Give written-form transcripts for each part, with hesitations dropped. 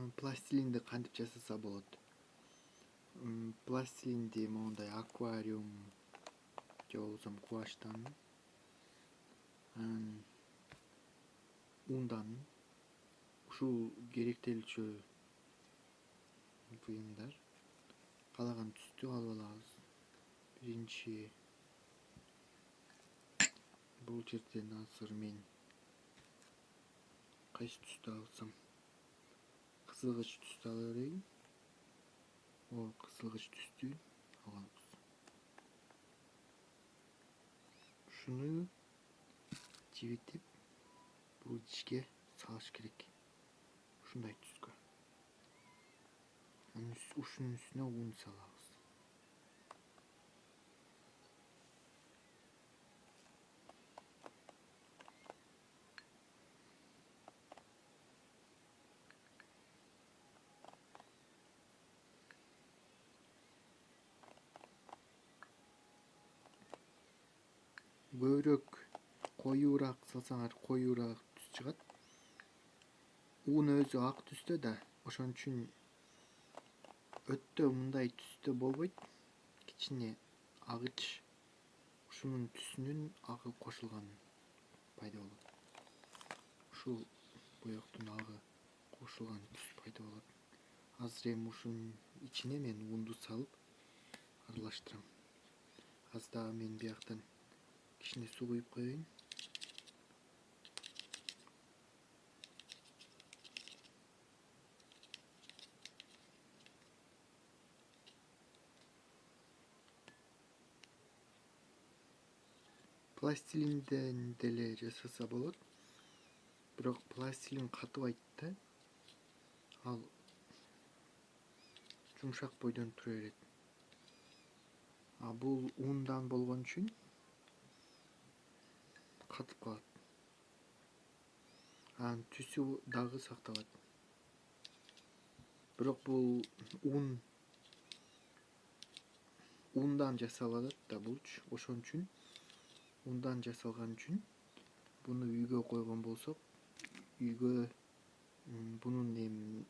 Пластилинди кантип жасаса болот? Пластилинди моундай аквариум же болбосо кубачтан, анан ундан ушул керектелчү буюмдар каалаган түстү алып алабыз. Биринчи бул жерден азыр мен кайсы түстү алсам, кызылгыч түстү ала берейин. Кызылгыч түстү алабыз. Ушуну жибитип бул ичке салыш керек. Ушундай түскө. Анан ушунун үстүнө ун салабыз. Көбүрөөк коюураак салсаңар коюураак түс чыгат. Un өзү ак түстө да, ошон үчүн өтө мындай түстө болбойт. Кичине агыч ушунун түсүнүн агы кошулган пайда болот. Ушул боектун агы кошулган түс пайда болот. Азыр эми ушунун ичине мен унду салып аралаштырам. Азыр дагы мен бияктан кичине суу куюп коеюн. Пластилинден деле жасаса болот. Бирок пластилин катыбайт да. Ал жумшак бойдон тура берет. Бул ундан болгон үчүн катып калат. Анын түсү дагы сакталат. Бирок бул ундан жасалат да булчу. Ошон үчүн ундан жасалган үчүн буну үйгө койгон болсок, үйгө бунун эми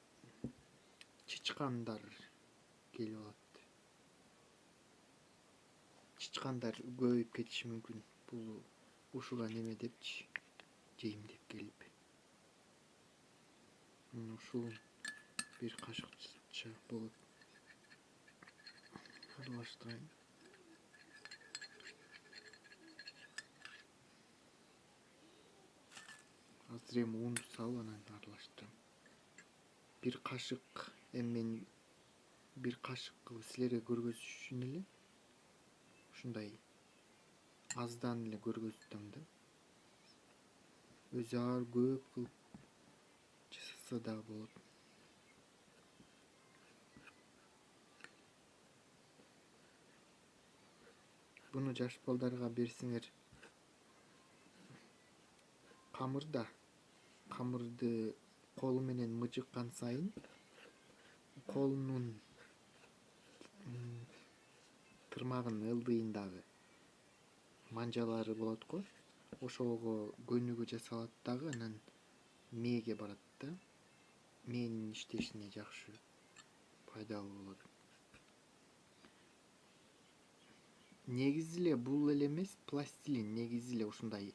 чычкандар келип алат. Чычкандар көбөйүп кетиши мүмкүн. Бул ушуга неме депчи, жейм деп келип. Ушул бир кашыкча болот. Аралаштырайын. Азыр эми унду салып анан аралаштырам. Бир кашык, эми мен бир кашык кылып силерге көргөзүш үчүн эле ушундай аздан эле көргөздүм да. Өзү ар көп кылып жасаса дагы болот. Буну жаш балдарга берсеңер, камырды колу менен мыжыккан сайын колунун тырмагынын ылдыйындагы манжалары болот го. Ошого көнүгүү жасалат дагы, анан мээге барат да. Мээнин иштешине жакшы пайдалуу болот. Негизи эле бул эле эмес, пластилин негизи эле ушундай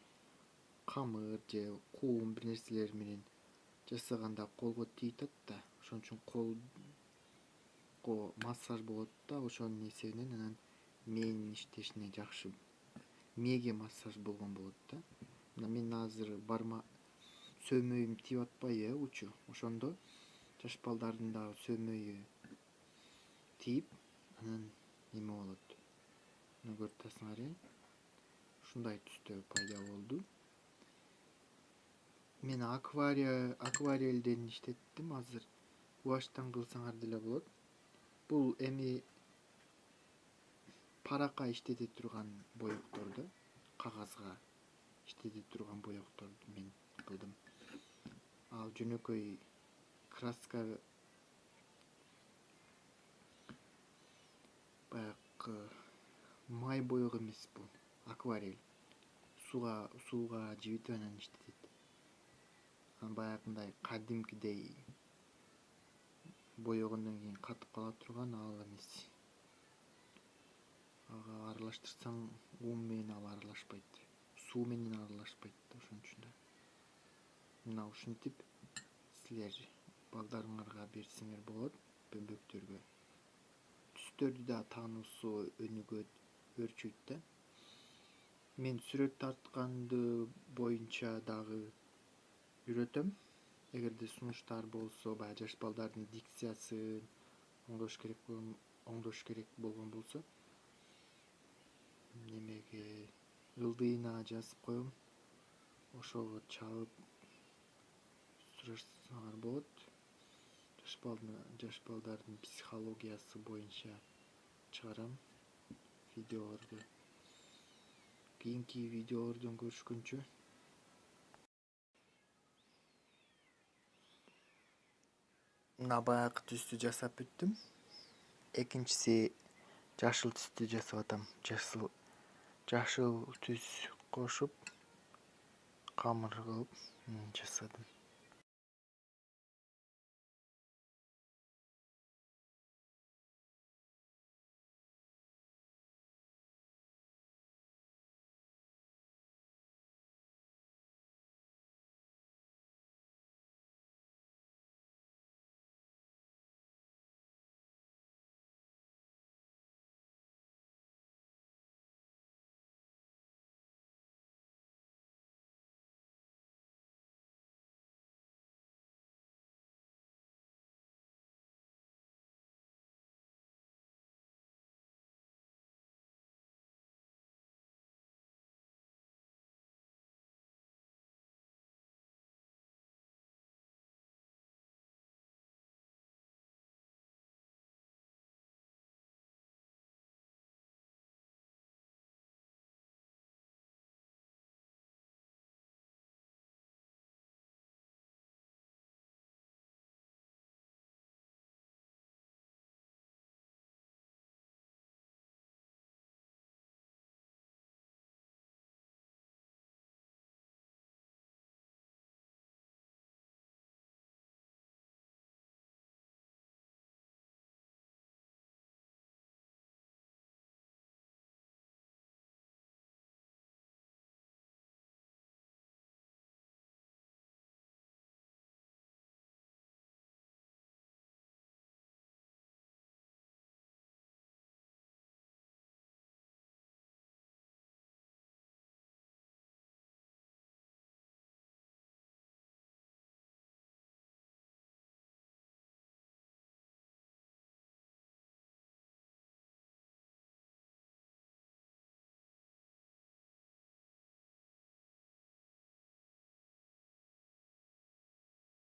камыр же кум бир нерселер менен жасаганда колго тийип атат да. Ошон үчүн колго массаж болот да, ошонун эсебинен анан мээнин иштешине жакшы, мээге массаж болгон болот да. Мына мен азыр сөөмөйүм тийип атпайбы, учу. Ошондо жаш балдардын дагы сөөмөйү тийип, анан неме болот. Муну көрүп атасыңар, ушундай түстө пайда болду. Мен акварелден иштеттим, азыр гуашьтан кылсаңар деле болот. Бул эми паракка иштете турган боектор да, кагазга иштете турган боекторду мен кылдым. Ал жөнөкөй краска, баягы май боек эмес бул, акварель. Сууга жибитип анан иштетет. Баягындай кадимкидей боёгондон кийин катып кала турган ал эмес. Ага аралаштырсаң ун менен ал аралашпайт. Суу менен аралашпайт. Ошон үчүн да. Мына ушинтип силер балдарыңарга берсеңер болот, бөбөктөргө. Түстөрдү да таануусу өнүгөт, өрчүйт да. Мен сүрөт тартканды боюнча дагы үйрөтөм. Эгерде сунуштар болсо, баягы жаш балдардын дикциясын оңдош керек болгон болсо, немеге ылдыйына жазып коем. Ошого чалып сурашсаңар болот. Жаш балдардын психологиясы боюнча чыгарам видеолорду. Кийинки видеолордон көрүшкөнчө. Мына баягы түстү жасап бүттүм. Экинчиси жашыл түстү жасап атам. Жашыл түс кошуп камыр кылып жасадым.